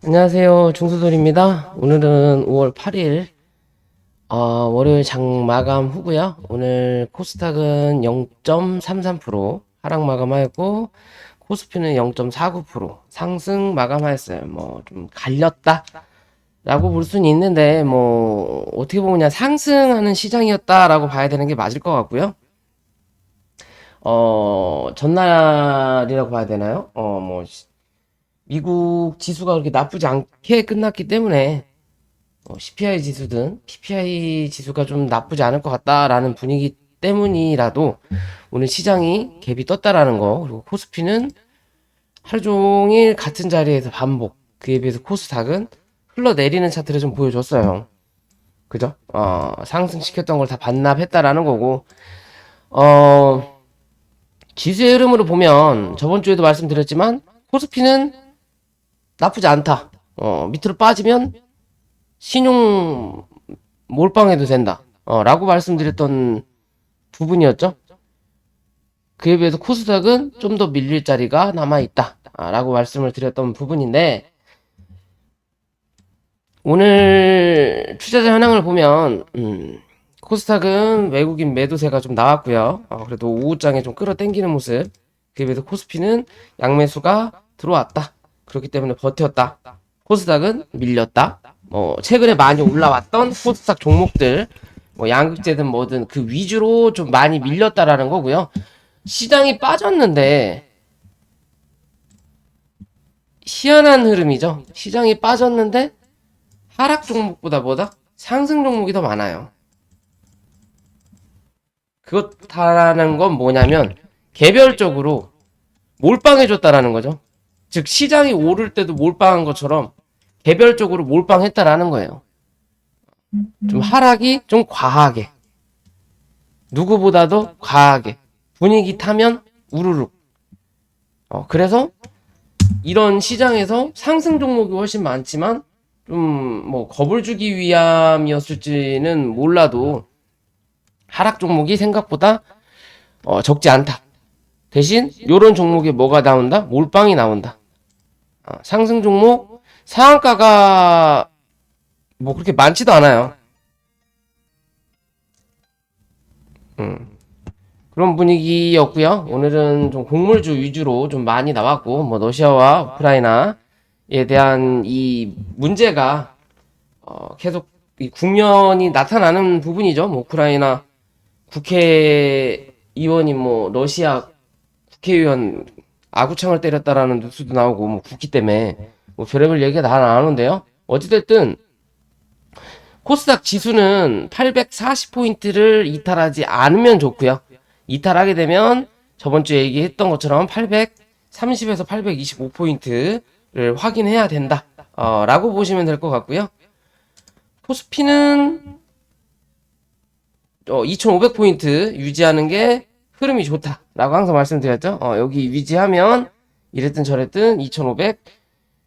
안녕하세요. 중수돌입니다. 오늘은 5월 8일, 월요일 장 마감 후고요. 오늘 코스닥은 0.33% 하락 마감하였고, 코스피는 0.49% 상승 마감하였어요. 뭐, 좀 갈렸다? 라고 볼 수는 있는데, 뭐, 어떻게 보면 그냥 상승하는 시장이었다라고 봐야 되는 게 맞을 것 같고요. 전날이라고 봐야 되나요? 미국 지수가 그렇게 나쁘지 않게 끝났기 때문에 CPI 지수든 PPI 지수가 좀 나쁘지 않을 것 같다라는 분위기 때문이라도 오늘 시장이 갭이 떴다라는 거, 그리고 코스피는 하루 종일 같은 자리에서 반복, 그에 비해서 코스닥은 흘러내리는 차트를 좀 보여줬어요. 그죠? 상승시켰던 걸 다 반납했다라는 거고, 어, 지수의 흐름으로 보면 저번 주에도 말씀드렸지만 코스피는 나쁘지 않다. 밑으로 빠지면 신용 몰빵해도 된다. 라고 말씀드렸던 부분이었죠. 그에 비해서 코스닥은 좀 더 밀릴 자리가 남아있다. 라고 말씀을 드렸던 부분인데, 오늘 투자자 현황을 보면, 코스닥은 외국인 매도세가 좀 나왔고요. 그래도 오후장에 좀 끌어당기는 모습. 그에 비해서 코스피는 양매수가 들어왔다. 그렇기 때문에 버텼다. 코스닥은 밀렸다. 최근에 많이 올라왔던 코스닥 종목들, 양극재든 뭐든 그 위주로 좀 많이 밀렸다라는 거고요. 시장이 빠졌는데, 희한한 흐름이죠. 시장이 빠졌는데, 하락 종목보다 뭐다? 상승 종목이 더 많아요. 그렇다라는 건 뭐냐면, 개별적으로 몰빵해줬다라는 거죠. 즉, 시장이 오를 때도 몰빵한 것처럼, 개별적으로 몰빵했다라는 거예요. 좀 하락이 좀 과하게, 누구보다도 과하게 분위기 타면 우르륵. 그래서 이런 시장에서 상승 종목이 훨씬 많지만 좀 뭐 겁을 주기 위함이었을지는 몰라도 하락 종목이 생각보다 적지 않다. 대신 요런 종목에 뭐가 나온다? 몰빵이 나온다. 상승 종목 상한가가 뭐 그렇게 많지도 않아요. 음. 그런 분위기였고요. 오늘은 좀 곡물주 위주로 좀 많이 나왔고, 뭐 러시아와 우크라이나에 대한 이 문제가 계속 이 국면이 나타나는 부분이죠. 뭐 우크라이나 국회의원이 뭐 러시아 국회의원 아구창을 때렸다라는 뉴스도 나오고, 뭐 국기 때문에 뭐 별의별 얘기가 다 나오는데요. 어찌됐든 코스닥 지수는 840포인트를 이탈하지 않으면 좋고요. 이탈하게 되면 저번 주에 얘기했던 것처럼 830에서 825포인트를 확인해야 된다. 라고 보시면 될 것 같고요. 코스피는 2500포인트 유지하는 게 흐름이 좋다. 라고 항상 말씀드렸죠. 여기 유지하면 이랬든 저랬든 2500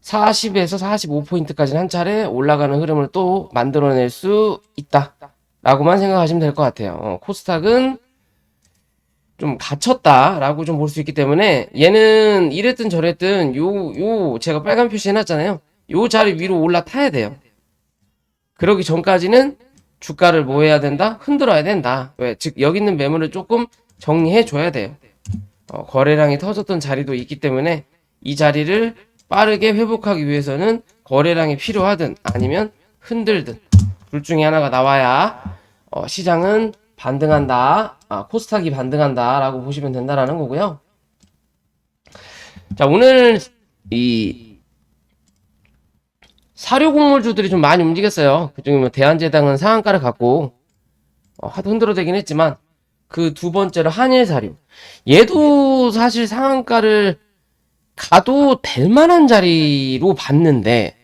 40에서 45포인트까지 한 차례 올라가는 흐름을 또 만들어낼 수 있다. 라고만 생각하시면 될 것 같아요. 코스닥은 좀 갇혔다. 라고 좀 볼 수 있기 때문에 얘는 이랬든 저랬든 제가 빨간 표시 해놨잖아요. 요 자리 위로 올라타야 돼요. 그러기 전까지는 주가를 뭐 해야 된다? 흔들어야 된다. 왜? 즉, 여기 있는 매물을 조금 정리해 줘야 돼요. 거래량이 터졌던 자리도 있기 때문에 이 자리를 빠르게 회복하기 위해서는 거래량이 필요하든 아니면 흔들든 둘 중에 하나가 나와야 시장은 반등한다. 코스닥이 반등한다 라고 보시면 된다라는 거고요. 자, 오늘 이 사료 곡물주들이 좀 많이 움직였어요. 그중에 뭐 대한제당은 상한가를 갖고 하도 흔들어대긴 했지만 그 두 번째로 한일사료, 얘도 사실 상한가를 가도 될 만한 자리로 봤는데,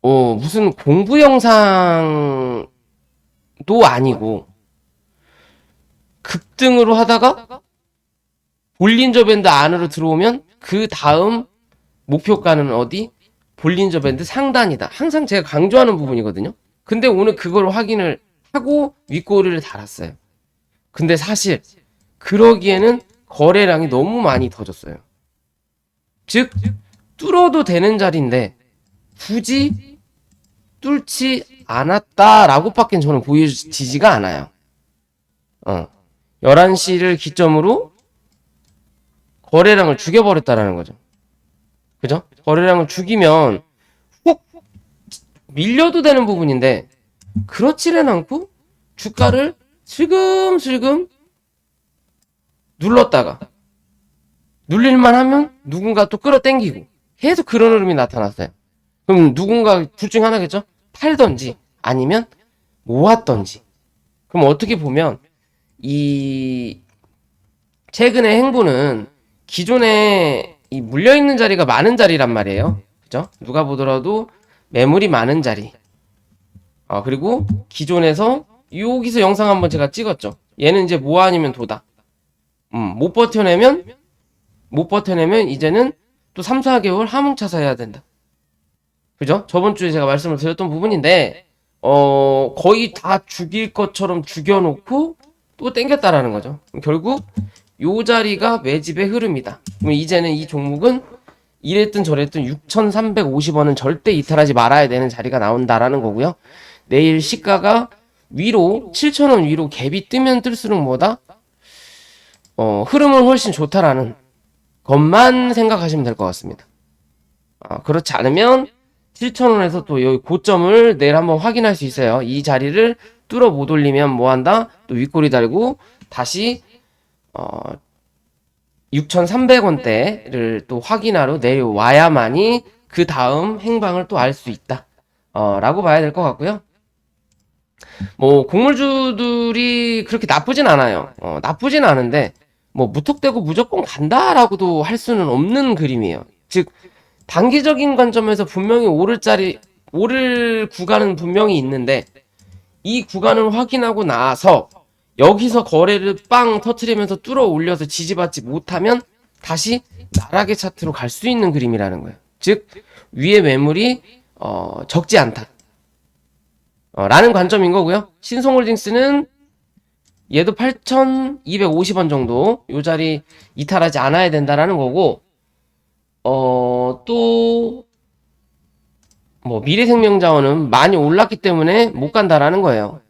무슨 공부 영상도 아니고, 급등으로 하다가, 볼린저 밴드 안으로 들어오면, 그 다음 목표가는 어디? 볼린저 밴드 상단이다. 항상 제가 강조하는 부분이거든요. 근데 오늘 그걸 확인을 하고 윗꼬리를 달았어요. 근데 사실, 그러기에는 거래량이 너무 많이 터졌어요. 즉, 뚫어도 되는 자리인데 굳이 뚫지 않았다라고밖엔 저는 보여지지가 않아요. 11시를 기점으로 거래량을 죽여버렸다라는 거죠. 그죠? 거래량을 죽이면 훅 밀려도 되는 부분인데 그렇지는 않고 주가를 슬금슬금 눌렀다가 눌릴만 하면 누군가 또 끌어당기고 계속 그런 흐름이 나타났어요. 그럼 누군가 둘 중 하나겠죠? 팔던지 아니면 모았던지. 그럼 어떻게 보면 이 최근의 행보는 기존에 이 물려있는 자리가 많은 자리란 말이에요. 그죠? 누가 보더라도 매물이 많은 자리. 그리고 기존에서 여기서 영상 한번 제가 찍었죠. 얘는 이제 뭐 아니면 도다. 못 버텨내면 이제는 또 3, 4개월 하몽차사 해야 된다. 그죠? 저번 주에 제가 말씀을 드렸던 부분인데 거의 다 죽일 것처럼 죽여놓고 또 땡겼다라는 거죠. 결국 요 자리가 매집의 흐름이다. 그럼 이제는 이 종목은 이랬든 저랬든 6,350원은 절대 이탈하지 말아야 되는 자리가 나온다라는 거고요. 내일 시가가 위로 7,000원 위로 갭이 뜨면 뜰수록 뭐다? 흐름은 훨씬 좋다라는 것만 생각하시면 될 것 같습니다. 그렇지 않으면 7,000원에서 또 여기 고점을 내일 한번 확인할 수 있어요. 이 자리를 뚫어 못 올리면 뭐 한다? 또 윗꼬리 달고 다시 6,300원대를 또 확인하러 내려와야만이 그 다음 행방을 또 알 수 있다. 라고 봐야 될 것 같고요. 뭐 곡물주들이 그렇게 나쁘진 않아요. 나쁘진 않은데 뭐 무턱대고 무조건 간다라고도 할 수는 없는 그림이에요. 즉 단기적인 관점에서 분명히 오를 구간은 분명히 있는데 이 구간을 확인하고 나서 여기서 거래를 빵 터트리면서 뚫어 올려서 지지받지 못하면 다시 나락의 차트로 갈 수 있는 그림이라는 거예요. 즉 위에 매물이 적지 않다 라는 관점인 거고요. 신성홀딩스는 얘도 8,250원 정도 요 자리 이탈하지 않아야 된다라는 거고 또 뭐 미래생명자원은 많이 올랐기 때문에 못 간다라는 거예요.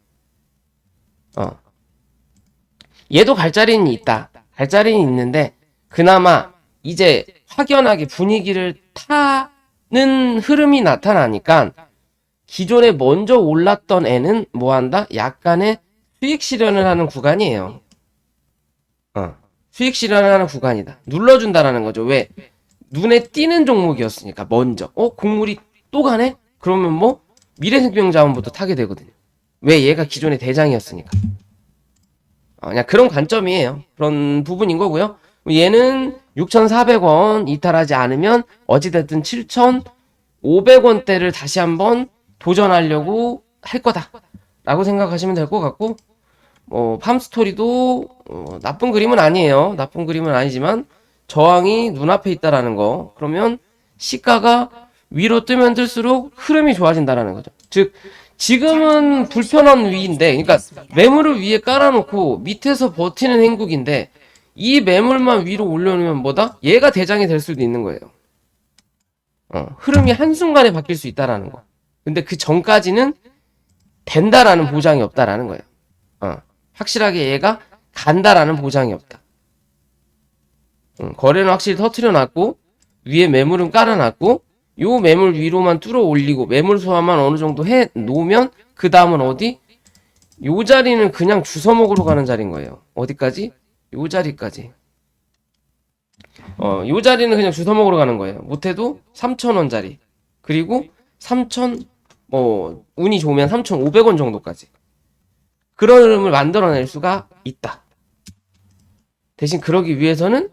얘도 갈 자리는 있다. 갈 자리는 있는데 그나마 이제 확연하게 분위기를 타는 흐름이 나타나니까 기존에 먼저 올랐던 애는 뭐한다? 약간의 수익 실현을 하는 구간이에요. 수익 실현을 하는 구간이다. 눌러준다라는 거죠. 왜? 눈에 띄는 종목이었으니까 먼저. 곡물이 또 가네? 그러면 뭐 미래생명자원부터 타게 되거든요. 왜? 얘가 기존의 대장이었으니까. 그냥 그런 관점이에요. 그런 부분인 거고요. 얘는 6,400원 이탈하지 않으면 어찌됐든 7,500원대를 다시 한번 도전하려고 할 거다 라고 생각하시면 될 것 같고 팜스토리도 나쁜 그림은 아니에요. 나쁜 그림은 아니지만 저항이 눈앞에 있다라는 거. 그러면 시가가 위로 뜨면 뜰수록 흐름이 좋아진다라는 거죠. 즉 지금은 불편한 위인데, 그러니까 매물을 위에 깔아놓고 밑에서 버티는 행국인데 이 매물만 위로 올려놓으면 뭐다? 얘가 대장이 될 수도 있는 거예요. 흐름이 한순간에 바뀔 수 있다라는 거. 근데 그 전까지는 된다라는 보장이 없다라는 거예요. 확실하게 얘가 간다라는 보장이 없다. 거래는 확실히 터트려놨고 위에 매물은 깔아놨고 요 매물 위로만 뚫어 올리고 매물 소화만 어느 정도 해 놓으면 그 다음은 어디? 요 자리는 그냥 주워 먹으러 가는 자리인 거예요. 어디까지? 요 자리까지. 요 자리는 그냥 주워 먹으러 가는 거예요. 못해도 3,000원 자리. 그리고 3,000, 운이 좋으면 3,500원 정도까지. 그런 흐름을 만들어낼 수가 있다. 대신 그러기 위해서는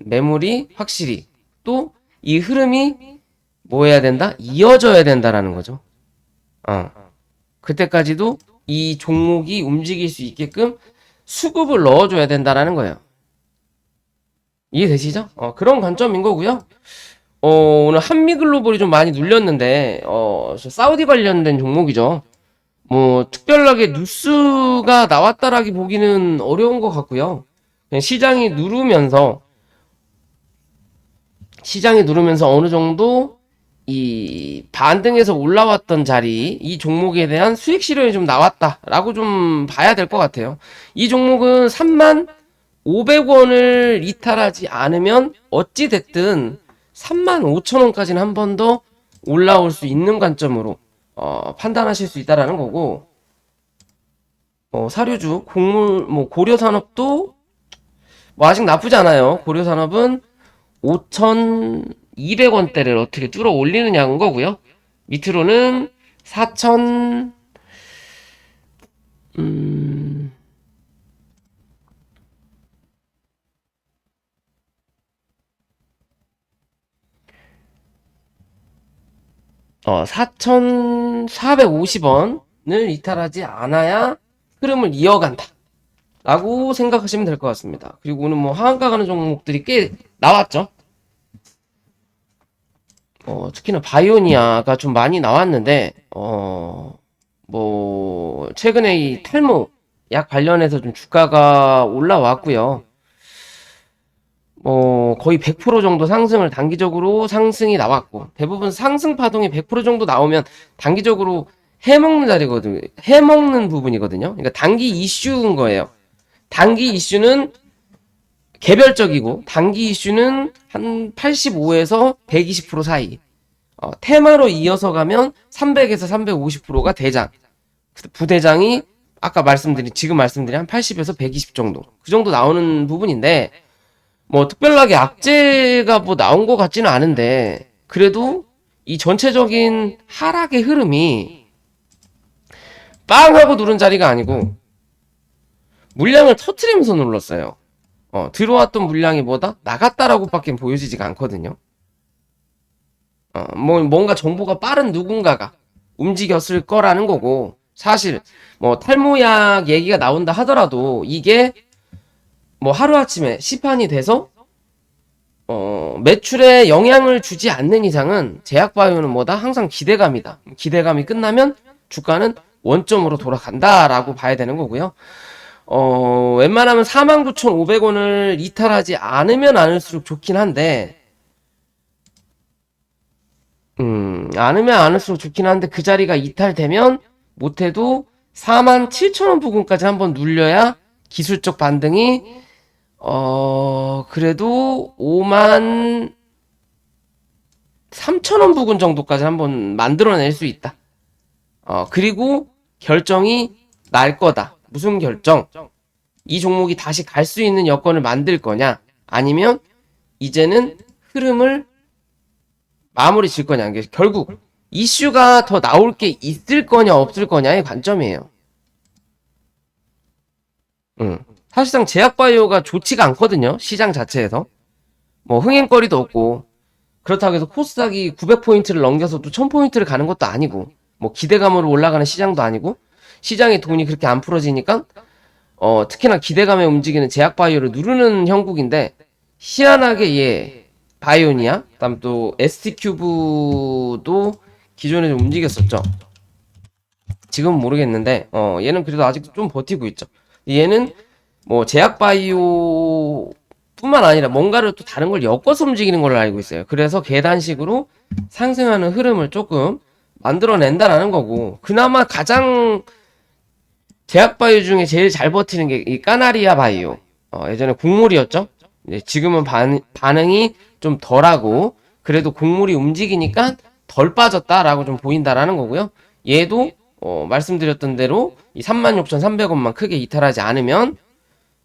매물이 확실히 또 이 흐름이 뭐 해야 된다? 이어져야 된다라는 거죠. 그때까지도 이 종목이 움직일 수 있게끔 수급을 넣어줘야 된다라는 거예요. 이해되시죠? 그런 관점인 거고요. 오늘 한미글로벌이 좀 많이 눌렸는데 사우디 관련된 종목이죠. 뭐 특별하게 뉴스가 나왔다라기 보기는 어려운 것 같고요. 그냥 시장이 누르면서 어느 정도 이 반등해서 올라왔던 자리, 이 종목에 대한 수익 실현이 좀 나왔다라고 좀 봐야 될 것 같아요. 이 종목은 35,000원을 이탈하지 않으면 어찌 됐든 35,000원까지는 한 번 더 올라올 수 있는 관점으로 판단하실 수 있다라는 거고, 사료주, 곡물, 뭐 고려산업도 뭐 아직 나쁘지 않아요. 고려산업은 5,200원대를 어떻게 뚫어 올리느냐는 거고요. 밑으로는 4,000, 4,450원을 이탈하지 않아야 흐름을 이어간다 라고 생각하시면 될 것 같습니다. 그리고 오늘 뭐 하한가 가는 종목들이 꽤 나왔죠. 특히나 바이오니아가 좀 많이 나왔는데, 뭐 최근에 이 탈모 약 관련해서 좀 주가가 올라왔고요. 거의 100% 정도 상승을 단기적으로 상승이 나왔고, 대부분 상승 파동이 100% 정도 나오면 단기적으로 해먹는 자리거든요. 해먹는 부분이거든요. 그러니까 단기 이슈인 거예요. 단기 이슈는 개별적이고, 단기 이슈는 한 85에서 120% 사이. 테마로 이어서 가면 300에서 350%가 대장. 부대장이 지금 말씀드린 한 80에서 120 정도. 그 정도 나오는 부분인데, 뭐 특별하게 악재가 뭐 나온 것 같지는 않은데, 그래도 이 전체적인 하락의 흐름이 빵 하고 누른 자리가 아니고 물량을 터트리면서 눌렀어요. 들어왔던 물량이 뭐다? 나갔다라고 밖에 보여지지가 않거든요. 뭔가 정보가 빠른 누군가가 움직였을 거라는 거고, 사실 뭐 탈모약 얘기가 나온다 하더라도 이게 뭐 하루아침에 시판이 돼서 매출에 영향을 주지 않는 이상은 제약바이오는 뭐다? 항상 기대감이다. 기대감이 끝나면 주가는 원점으로 돌아간다라고 봐야 되는 거고요. 웬만하면 49,500원을 이탈하지 않으면 않을수록 좋긴 한데, 않으면 않을수록 좋긴 한데, 그 자리가 이탈되면 못해도 47,000원 부근까지 한번 눌려야 기술적 반등이 그래도 53,000원 부근 정도까지 한번 만들어낼 수 있다. 그리고 결정이 날 거다. 무슨 결정? 이 종목이 다시 갈 수 있는 여건을 만들 거냐? 아니면 이제는 흐름을 마무리 질 거냐? 결국 이슈가 더 나올 게 있을 거냐 없을 거냐의 관점이에요. 사실상 제약바이오가 좋지가 않거든요. 시장 자체에서. 뭐 흥행거리도 없고, 그렇다고 해서 코스닥이 900포인트를 넘겨서 또 1000포인트를 가는 것도 아니고, 뭐 기대감으로 올라가는 시장도 아니고, 시장의 돈이 그렇게 안 풀어지니까 특히나 기대감에 움직이는 제약바이오를 누르는 형국인데, 희한하게 바이오니아, 그다음 또 ST큐브도 기존에 좀 움직였었죠. 지금은 모르겠는데, 얘는 그래도 아직도 좀 버티고 있죠. 얘는 뭐 제약바이오 뿐만 아니라 뭔가를 또 다른 걸 엮어서 움직이는 걸로 알고 있어요. 그래서 계단식으로 상승하는 흐름을 조금 만들어낸다라는 거고, 그나마 가장 제약바이오 중에 제일 잘 버티는 게 이 까나리아 바이오. 예전에 곡물이었죠. 지금은 반응이 좀 덜하고 그래도 곡물이 움직이니까 덜 빠졌다라고 좀 보인다라는 거고요. 얘도 말씀드렸던 대로 이 36,300원만 크게 이탈하지 않으면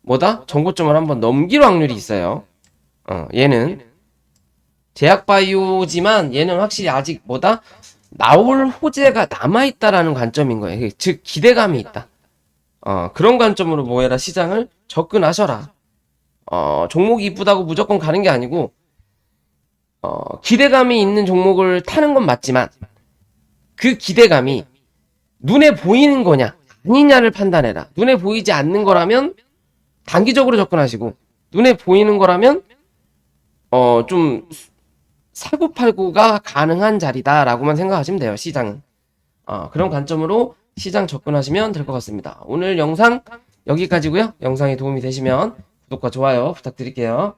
뭐다? 전고점을 한번 넘길 확률이 있어요. 얘는 제약바이오지만 얘는 확실히 아직 뭐다? 나올 호재가 남아있다라는 관점인 거예요. 즉 기대감이 있다. 그런 관점으로 뭐해라, 시장을 접근하셔라. 종목이 이쁘다고 무조건 가는 게 아니고, 기대감이 있는 종목을 타는 건 맞지만 그 기대감이 눈에 보이는 거냐 아니냐를 판단해라. 눈에 보이지 않는 거라면 단기적으로 접근하시고, 눈에 보이는 거라면 좀 사고팔고가 가능한 자리다라고만 생각하시면 돼요. 시장은 그런 관점으로 시장 접근하시면 될 것 같습니다. 오늘 영상 여기까지고요. 영상이 도움이 되시면 구독과 좋아요 부탁드릴게요.